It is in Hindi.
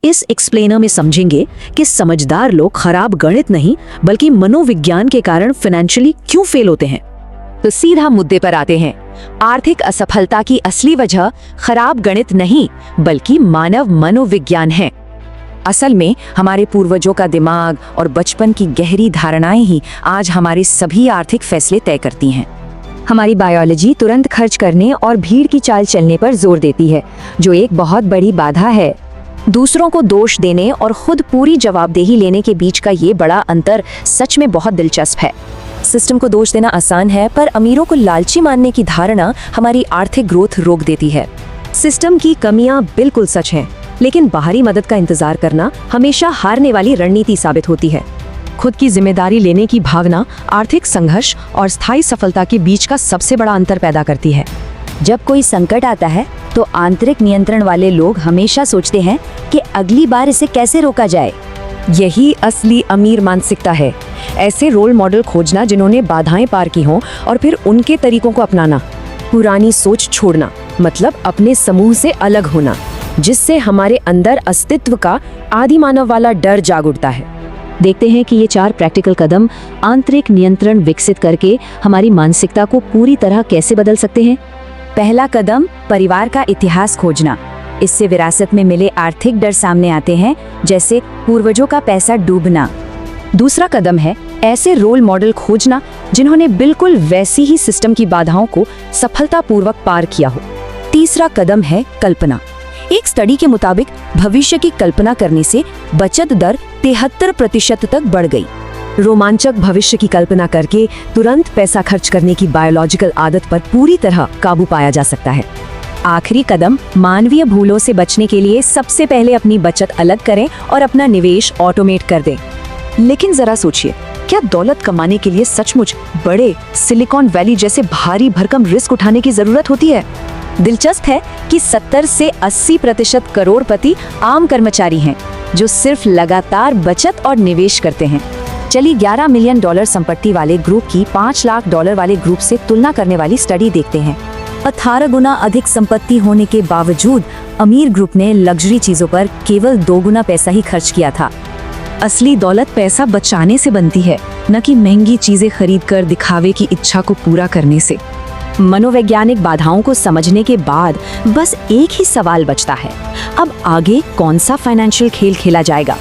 इस एक्सप्लेनर में समझेंगे कि समझदार लोग खराब गणित नहीं बल्कि मनोविज्ञान के कारण फाइनेंशियली क्यों फेल होते हैं। तो सीधा मुद्दे पर आते हैं। आर्थिक असफलता की असली वजह खराब गणित नहीं बल्कि मानव मनोविज्ञान है। असल में हमारे पूर्वजों का दिमाग और बचपन की गहरी धारणाएं ही आज हमारे सभी आर्थिक फैसले तय करती हैं। हमारी बायोलॉजी तुरंत खर्च करने और भीड़ की चाल चलने पर जोर देती है, जो एक बहुत बड़ी बाधा है। दूसरों को दोष देने और खुद पूरी जवाबदेही लेने के बीच का ये बड़ा अंतर सच में बहुत दिलचस्प है। सिस्टम को दोष देना आसान है, पर अमीरों को लालची मानने की धारणा हमारी आर्थिक ग्रोथ रोक देती है। सिस्टम की कमियां बिल्कुल सच हैं, लेकिन बाहरी मदद का इंतजार करना हमेशा हारने वाली रणनीति साबित होती है। खुद की जिम्मेदारी लेने की भावना आर्थिक संघर्ष और स्थायी सफलता के बीच का सबसे बड़ा अंतर पैदा करती है। जब कोई संकट आता है तो आंतरिक नियंत्रण वाले लोग हमेशा सोचते हैं कि अगली बार इसे कैसे रोका जाए। यही असली अमीर मानसिकता है। ऐसे रोल मॉडल खोजना जिन्होंने बाधाएं पार की हों और फिर उनके तरीकों को अपनाना। पुरानी सोच छोड़ना मतलब अपने समूह से अलग होना, जिससे हमारे अंदर अस्तित्व का आदि मानव वाला डर जाग उठता है। देखते हैं कि ये 4 प्रैक्टिकल कदम आंतरिक नियंत्रण विकसित करके हमारी मानसिकता को पूरी तरह कैसे बदल सकते हैं। पहला कदम, परिवार का इतिहास खोजना। इससे विरासत में मिले आर्थिक डर सामने आते हैं, जैसे पूर्वजों का पैसा डूबना। दूसरा कदम है ऐसे रोल मॉडल खोजना जिन्होंने बिल्कुल वैसी ही सिस्टम की बाधाओं को सफलतापूर्वक पार किया हो। तीसरा कदम है कल्पना। एक स्टडी के मुताबिक भविष्य की कल्पना करने से बचत दर 73% तक बढ़ गई। रोमांचक भविष्य की कल्पना करके तुरंत पैसा खर्च करने की बायोलॉजिकल आदत पर पूरी तरह काबू पाया जा सकता है। आखिरी कदम, मानवीय भूलों से बचने के लिए सबसे पहले अपनी बचत अलग करें और अपना निवेश ऑटोमेट कर दें। लेकिन जरा सोचिए, क्या दौलत कमाने के लिए सचमुच बड़े सिलिकॉन वैली जैसे भारी भरकम रिस्क उठाने की जरूरत होती है? दिलचस्प है कि 70 से 80% करोड़पति आम कर्मचारी हैं जो सिर्फ लगातार बचत और निवेश करते हैं। चलिए $11 मिलियन संपत्ति वाले ग्रुप की $5 लाख वाले ग्रुप से तुलना करने वाली स्टडी देखते हैं। 18 गुना अधिक संपत्ति होने के बावजूद अमीर ग्रुप ने लग्जरी चीजों पर केवल 2 गुना पैसा ही खर्च किया था। असली दौलत पैसा बचाने से बनती है, न कि महंगी चीजें खरीदकर दिखावे की इच्छा को पूरा करने से। मनोवैज्ञानिक बाधाओं को समझने के बाद बस एक ही सवाल बचता है, अब आगे कौन सा फाइनेंशियल खेल खेला जाएगा।